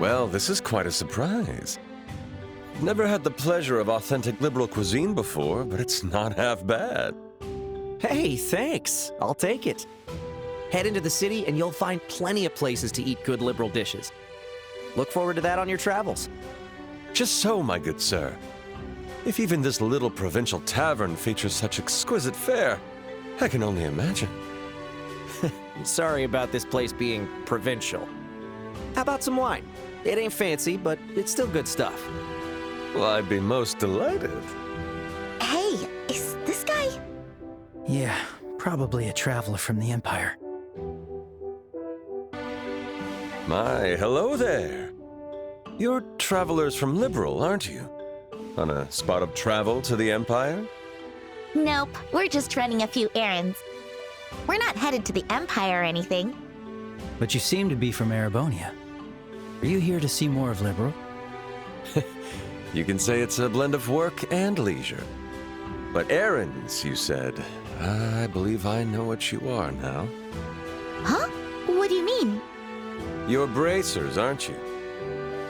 Well, this is quite a surprise. Never had the pleasure of authentic liberal cuisine before, but it's not half bad. Hey, thanks. I'll take it. Head into the city and you'll find plenty of places to eat good liberal dishes. Look forward to that on your travels. Just so, my good sir. If even this little provincial tavern features such exquisite fare, I can only imagine. Sorry about this place being provincial. How about some wine? It ain't fancy, but it's still good stuff. Well, I'd be most delighted. Hey, is this guy? Yeah, probably a traveler from the Empire. My, hello there. You're travelers from Liberal, aren't you? On a spot of travel to the Empire? Nope, we're just running a few errands. We're not headed to the Empire or anything. But you seem to be from Erebonia. Are you here to see more of Liberal? You can say it's a blend of work and leisure. But errands, you said. I believe I know what you are now. Huh? What do you mean? You're bracers, aren't you?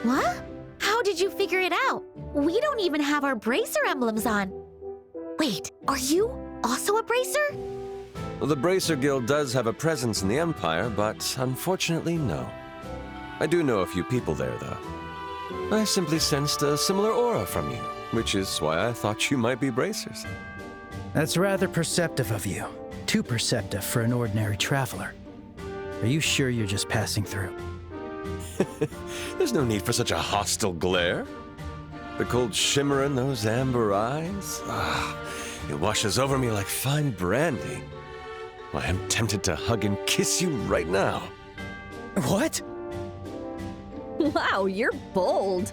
What? How did you figure it out? We don't even have our bracer emblems on. Wait, are you also a bracer? Well, the Bracer Guild does have a presence in the Empire, but unfortunately, no. I do know a few people there, though. I simply sensed a similar aura from you, which is why I thought you might be bracers. That's rather perceptive of you. Too perceptive for an ordinary traveler. Are you sure you're just passing through? There's no need for such a hostile glare. The cold shimmer in those amber eyes, it washes over me like fine brandy. Why, I'm tempted to hug and kiss you right now. What? Wow, you're bold.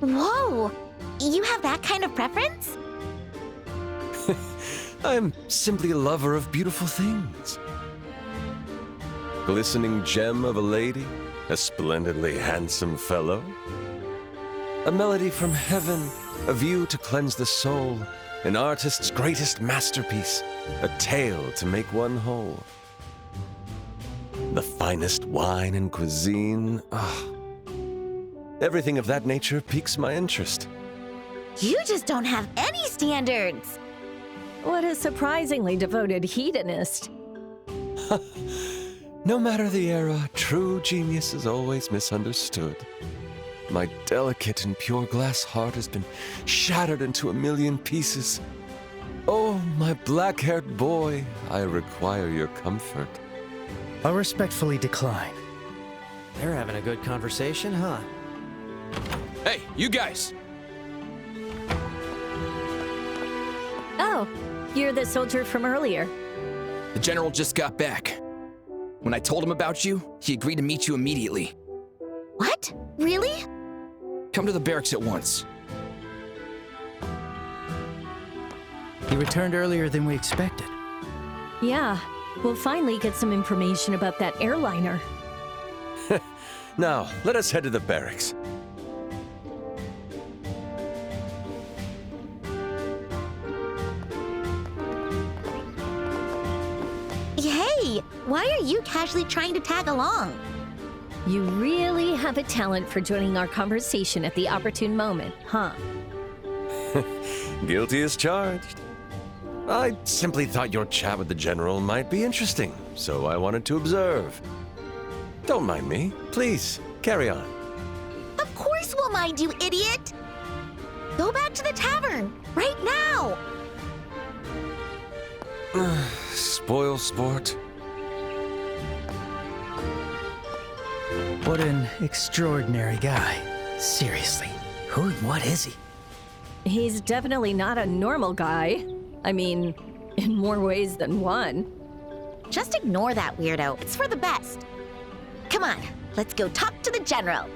Whoa! You have that kind of preference? I'm simply a lover of beautiful things. Glistening gem of a lady, a splendidly handsome fellow. A melody from heaven, a view to cleanse the soul, an artist's greatest masterpiece, a tale to make one whole. The finest wine and cuisine, everything of that nature piques my interest. You just don't have any standards. What a surprisingly devoted hedonist. No matter the era, true genius is always misunderstood. My delicate and pure glass heart has been shattered into a million pieces. Oh, my black-haired boy, I require your comfort. I'll respectfully decline. They're having a good conversation, huh? Hey, you guys! Oh, you're the soldier from earlier. The general just got back. When I told him about you, he agreed to meet you immediately. What? Really? Come to the barracks at once. He returned earlier than we expected. Yeah, we'll finally get some information about that airliner. Now, let us head to the barracks. Hey, why are you casually trying to tag along? You really have a talent for joining our conversation at the opportune moment, huh? Guilty as charged. I simply thought your chat with the general might be interesting, so I wanted to observe. Don't mind me. Please, carry on. Of course we'll mind you, idiot! Go back to the tavern, right now! Spoil sport. What an extraordinary guy. Seriously, who and what is he? He's definitely not a normal guy. I mean, in more ways than one. Just ignore that weirdo. It's for the best. Come on, let's go talk to the general.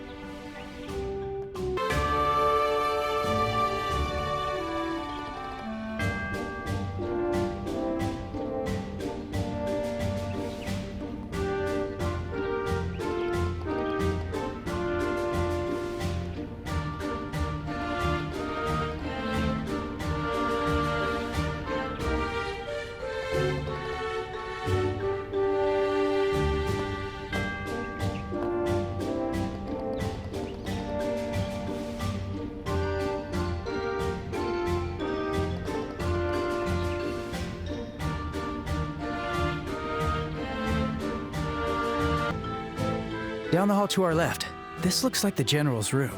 Down the hall to our left. This looks like the general's room.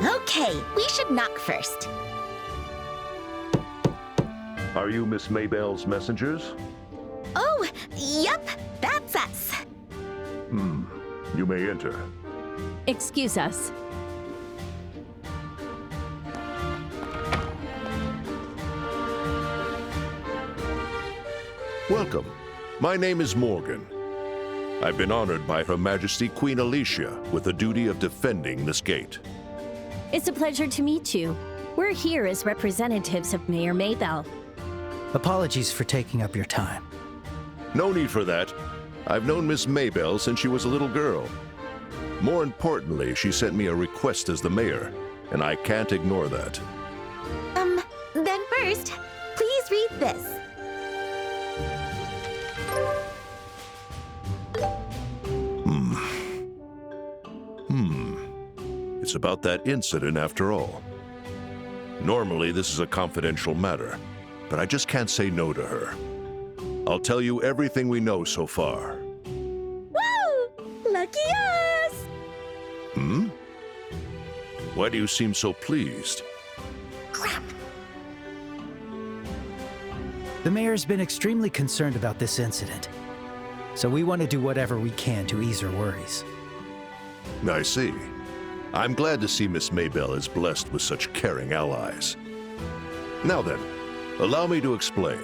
Okay, we should knock first. Are you Miss Maybell's messengers? Oh, yep, that's us. You may enter. Excuse us. Welcome. My name is Morgan. I've been honored by Her Majesty Queen Alicia with the duty of defending this gate. It's a pleasure to meet you. We're here as representatives of Mayor Maybell. Apologies for taking up your time. No need for that. I've known Miss Maybell since she was a little girl. More importantly, she sent me a request as the mayor, and I can't ignore that. Then first, please read this. It's about that incident after all. Normally, this is a confidential matter, but I just can't say no to her. I'll tell you everything we know so far. Woo! Lucky us! Why do you seem so pleased? Crap! The mayor's been extremely concerned about this incident, so we want to do whatever we can to ease her worries. I see. I'm glad to see Miss Maybell is blessed with such caring allies. Now then, allow me to explain.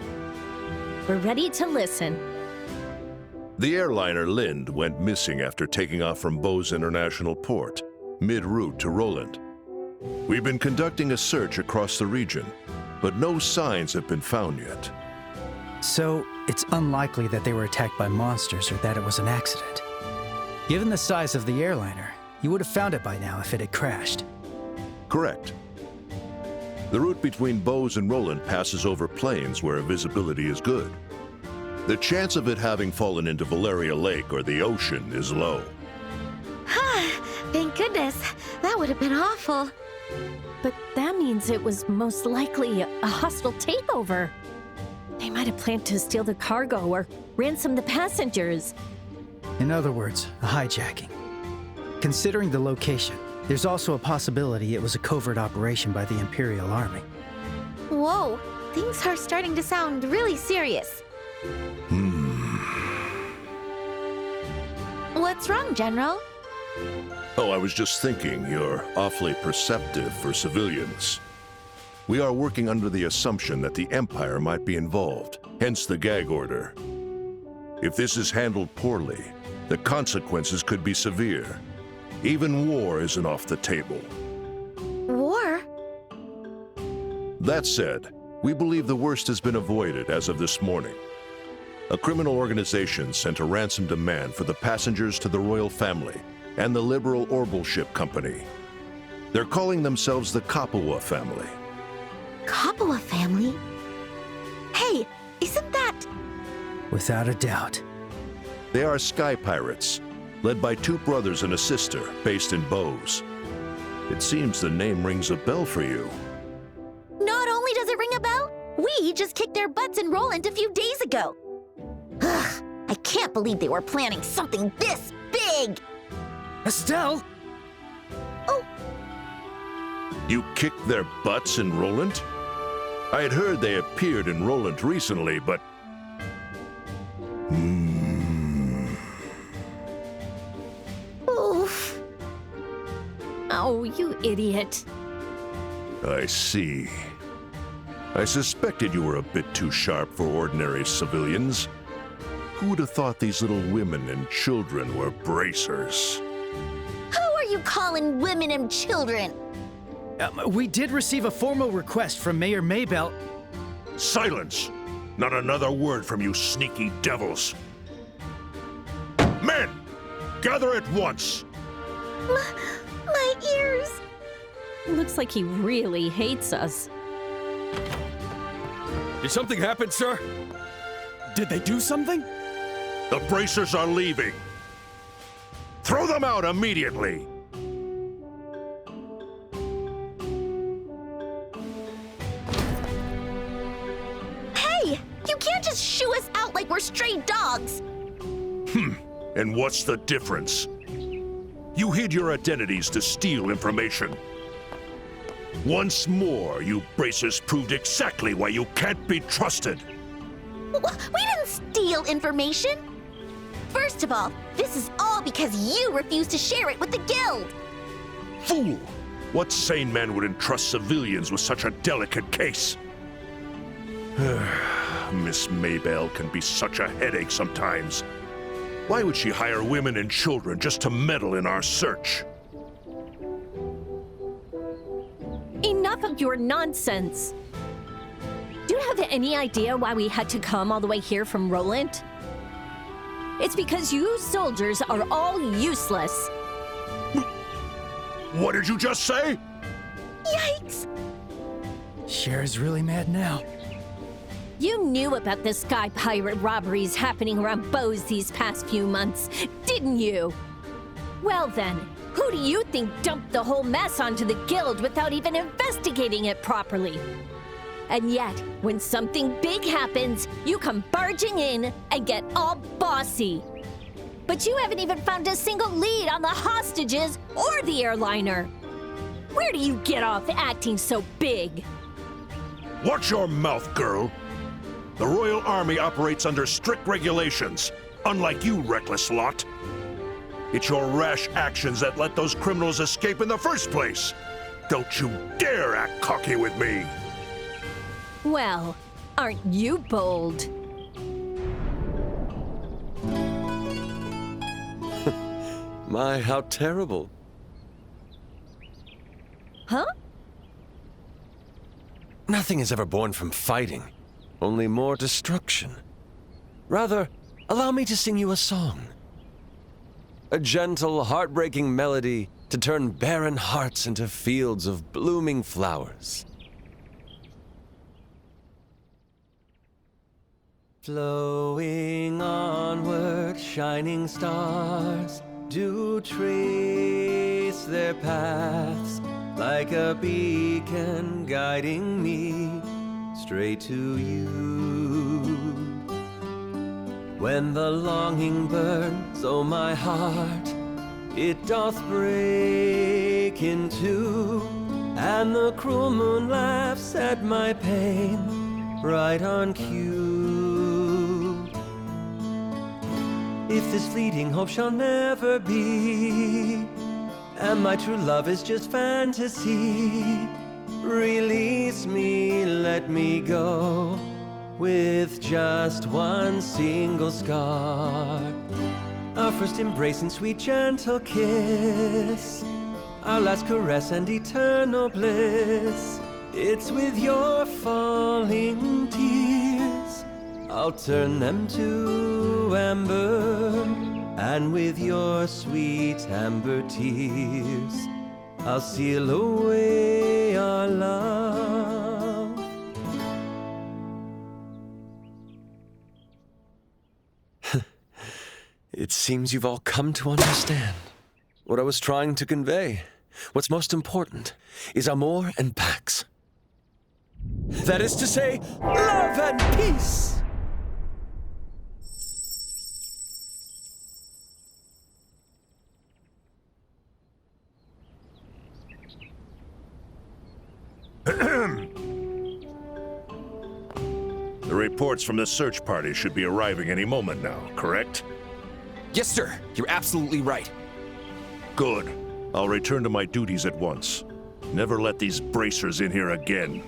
We're ready to listen. The airliner Lind went missing after taking off from Bose International Port, mid-route to Roland. We've been conducting a search across the region, but no signs have been found yet. So, it's unlikely that they were attacked by monsters or that it was an accident. Given the size of the airliner, you would have found it by now if it had crashed. Correct. The route between Bose and Roland passes over plains where visibility is good. The chance of it having fallen into Valeria Lake or the ocean is low. Thank goodness. That would have been awful. But that means it was most likely a hostile takeover. They might have planned to steal the cargo or ransom the passengers. In other words, a hijacking. Considering the location, there's also a possibility it was a covert operation by the Imperial Army. Whoa, things are starting to sound really serious. What's wrong, General? Oh, I was just thinking, you're awfully perceptive for civilians. We are working under the assumption that the Empire might be involved, hence the gag order. If this is handled poorly, the consequences could be severe. Even war isn't off the table. War? That said, we believe the worst has been avoided as of this morning. A criminal organization sent a ransom demand for the passengers to the royal family and the liberal Orbital Ship Company. They're calling themselves the Kapua family. Kapua family? Hey, isn't that... Without a doubt. They are sky pirates, led by two brothers and a sister, based in Bose. It seems the name rings a bell for you. Not only does it ring a bell, we just kicked their butts in Roland a few days ago. Ugh, I can't believe they were planning something this big! Estelle! Oh, You kicked their butts in Roland? I had heard they appeared in Roland recently, but... oof. Oh, you idiot. I see. I suspected you were a bit too sharp for ordinary civilians. Who would have thought these little women and children were bracers? Who are you calling women and children? We did receive a formal request from Mayor Maybell. Silence! Not another word from you sneaky devils! Men! Gather at once! My ears! Looks like he really hates us. Did something happen, sir? Did they do something? The bracers are leaving! Throw them out immediately! Hey, you can't just shoo us out like we're stray dogs! And what's the difference? You hid your identities to steal information. Once more, you bracers proved exactly why you can't be trusted. We didn't steal information! First of all, this is all because you refused to share it with the guild! Fool! What sane man would entrust civilians with such a delicate case? Miss Maybell can be such a headache sometimes. Why would she hire women and children just to meddle in our search? Enough of your nonsense. Do you have any idea why we had to come all the way here from Roland? It's because you soldiers are all useless. What did you just say? Yikes! Cher's really mad now. You knew about the sky pirate robberies happening around Bose these past few months, didn't you? Well then, who do you think dumped the whole mess onto the guild without even investigating it properly? And yet, when something big happens, you come barging in and get all bossy. But you haven't even found a single lead on the hostages or the airliner. Where do you get off acting so big? Watch your mouth, girl. The Royal Army operates under strict regulations, unlike you, reckless lot. It's your rash actions that let those criminals escape in the first place. Don't you dare act cocky with me. Well, aren't you bold? My, how terrible. Huh? Nothing is ever born from fighting, only more destruction. Rather, allow me to sing you a song. A gentle, heartbreaking melody to turn barren hearts into fields of blooming flowers. Flowing onward, shining stars do trace their paths like a beacon guiding me straight to you. When the longing burns, oh my heart, it doth break in two, and the cruel moon laughs at my pain right on cue. If this fleeting hope shall never be, and my true love is just fantasy, release me, let me go, with just one single scar. Our first embrace and sweet gentle kiss, our last caress and eternal bliss. It's with your falling tears I'll turn them to amber, and with your sweet amber tears I'll seal away our love. It seems you've all come to understand what I was trying to convey. What's most important is amour and pax. That is to say, love and peace! The reports from the search party should be arriving any moment now, correct? Yes, sir. You're absolutely right. Good. I'll return to my duties at once. Never let these bracers in here again.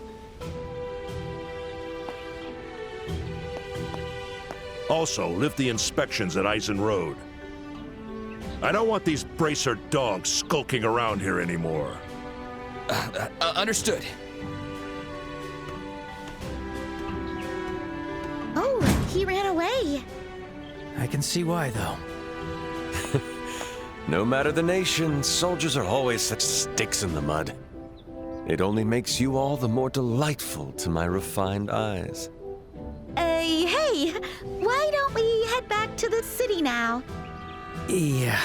Also, lift the inspections at Eisen Road. I don't want these bracer dogs skulking around here anymore. Understood. Oh, he ran away. I can see why, though. No matter the nation, soldiers are always such sticks in the mud. It only makes you all the more delightful to my refined eyes. Hey, why don't we head back to the city now? Yeah.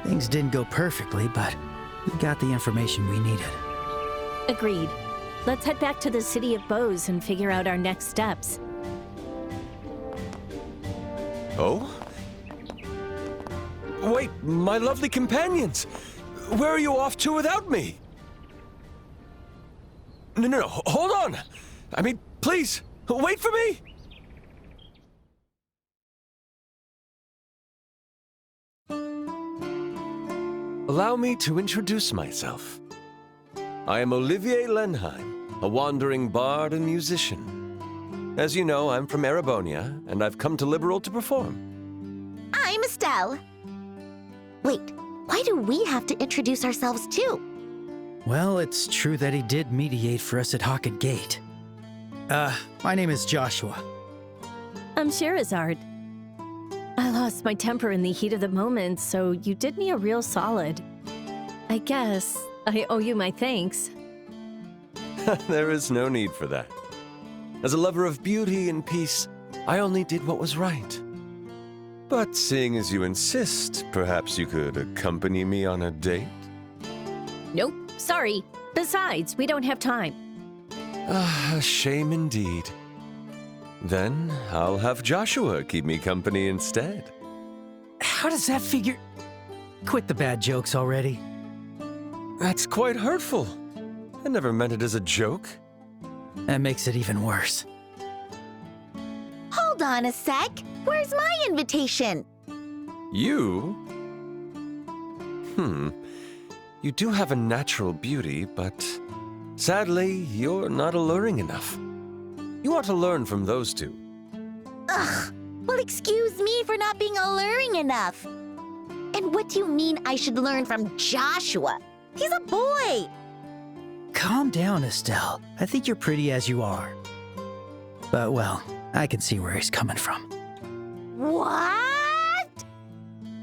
Things didn't go perfectly, but we got the information we needed. Agreed. Let's head back to the city of Bose and figure out our next steps. Oh? Wait, my lovely companions! Where are you off to without me? No, hold on! I mean, please, wait for me! Allow me to introduce myself. I am Olivier Lenheim, a wandering bard and musician. As you know, I'm from Erebonia, and I've come to Liberal to perform. I'm Estelle. Wait, why do we have to introduce ourselves too? Well, it's true that he did mediate for us at Hawkett Gate. My name is Joshua. I'm Sherazard. I lost my temper in the heat of the moment, so you did me a real solid. I guess I owe you my thanks. There is no need for that. As a lover of beauty and peace, I only did what was right. But seeing as you insist, perhaps you could accompany me on a date? Nope, sorry. Besides, we don't have time. Ah, a shame indeed. Then I'll have Joshua keep me company instead. How does that figure? Quit the bad jokes already. That's quite hurtful. I never meant it as a joke. That makes it even worse. Hold on a sec. Where's my invitation? You? You do have a natural beauty, but sadly, you're not alluring enough. You ought to learn from those two. Ugh. Well, excuse me for not being alluring enough. And What do you mean I should learn from Joshua? He's a boy! Calm down, Estelle. I think you're pretty as you are. But, well, I can see where he's coming from. What?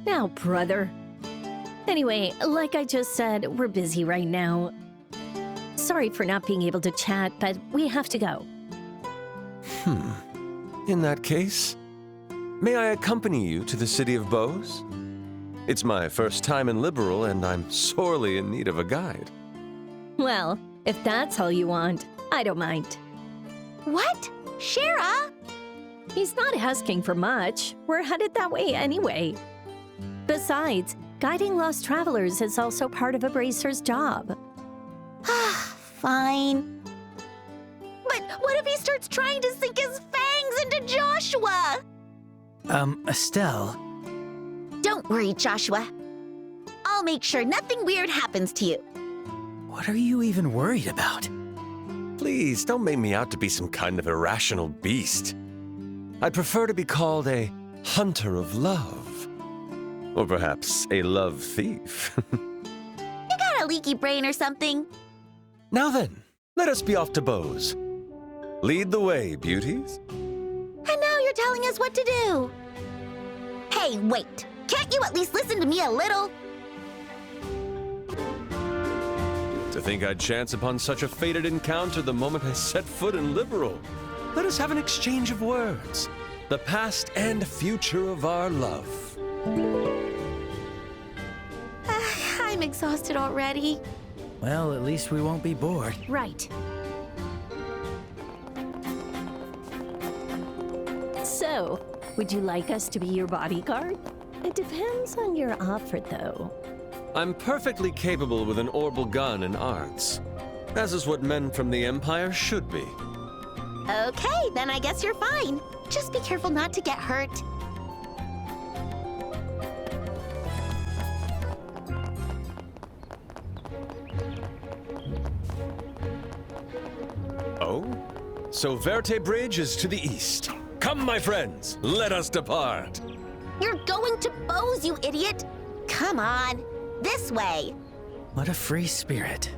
Now, brother. Anyway, like I just said, we're busy right now. Sorry for not being able to chat, but we have to go. In that case, may I accompany you to the city of Bows? It's my first time in Liberal, and I'm sorely in need of a guide. Well, if that's all you want, I don't mind. What? Shara? He's not asking for much. We're headed that way anyway. Besides, guiding lost travelers is also part of a bracer's job. Fine. But what if he starts trying to sink his fangs into Joshua? Estelle, Don't worry, Joshua. I'll make sure nothing weird happens to you. what are you even worried about? Please, don't make me out to be some kind of irrational beast. I'd prefer to be called a hunter of love. Or perhaps a love thief. You got a leaky brain or something? Now then, let us be off to Bows. Lead the way, beauties. And now you're telling us what to do. Hey, wait. Can't you at least listen to me a little? To think I'd chance upon such a fated encounter the moment I set foot in Liberal. Let us have an exchange of words. The past and future of our love. I'm exhausted already. Well, at least we won't be bored. Right. So, would you like us to be your bodyguard? It depends on your offer, though. I'm perfectly capable with an orbital gun and arts. As is what men from the Empire should be. Okay, then I guess you're fine. Just be careful not to get hurt. Oh? So Verte Bridge is to the east. Come, my friends, let us depart. You're going to Bows, you idiot! Come on, this way. What a free spirit.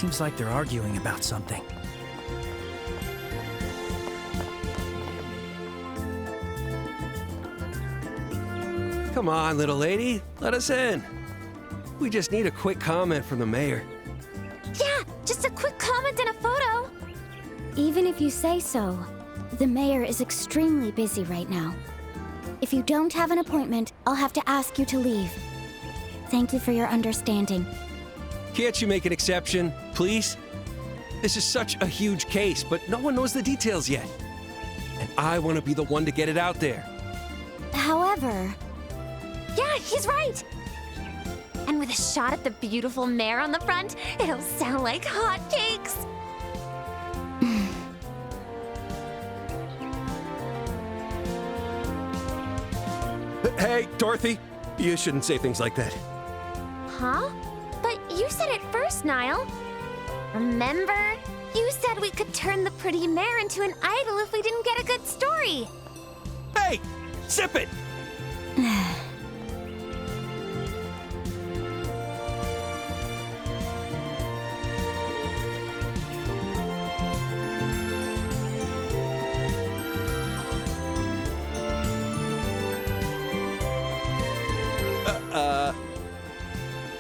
Seems like they're arguing about something. Come on, little lady. Let us in. We just need a quick comment from the mayor. Yeah, just a quick comment and a photo. Even if you say so, the mayor is extremely busy right now. If you don't have an appointment, I'll have to ask you to leave. Thank you for your understanding. Can't you make an exception, please? This is such a huge case, but no one knows the details yet. And I want to be the one to get it out there. However, Yeah, he's right. And with a shot at the beautiful mare on the front, it'll sound like hotcakes. Hey, Dorothy, you shouldn't say things like that. Huh? But you said it first, Niall. Remember? You said we could turn the pretty mare into an idol if we didn't get a good story. Hey, zip it!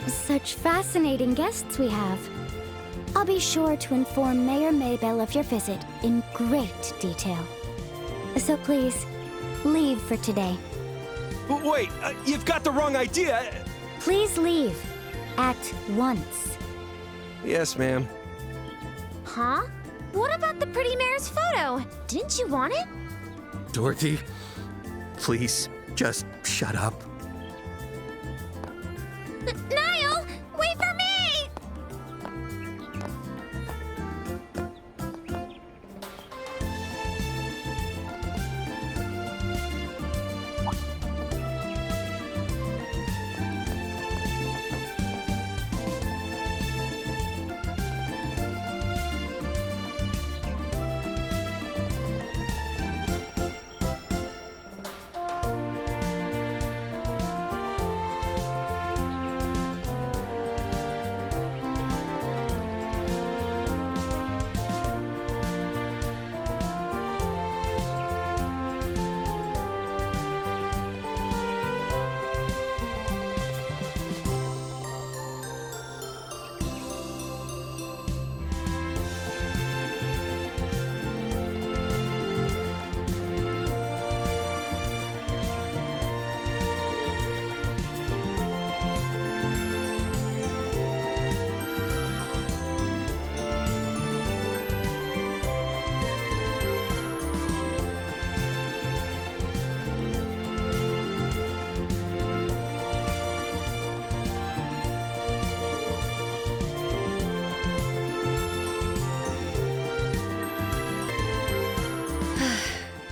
such fascinating guests we have. I'll be sure to inform Mayor Maybell of your visit in great detail. So please, leave for today. Wait, you've got the wrong idea. Please leave. At once. Yes, ma'am. Huh? What about the pretty mare's photo? Didn't you want it? Dorothy, please, just shut up. Niall, wait for me!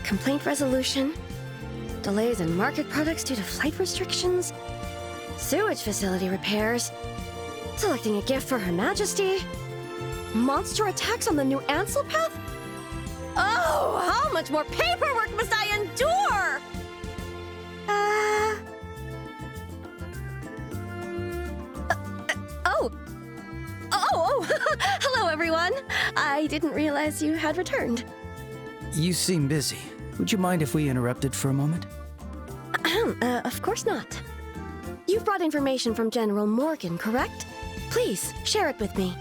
Complaint resolution, delays in market products due to flight restrictions, sewage facility repairs, selecting a gift for Her Majesty, monster attacks on the new Ansel path? Oh, how much more paperwork must I endure? Hello, everyone. I didn't realize you had returned. You seem busy. Would you mind if we interrupted for a moment? Of course not. You've brought information from General Morgan, correct? Please, share it with me.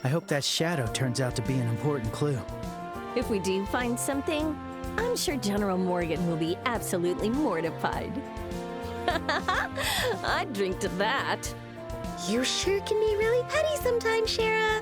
I hope that shadow turns out to be an important clue. If we do find something, I'm sure General Morgan will be absolutely mortified. I'd drink to that. You sure can be really petty sometimes, Shara.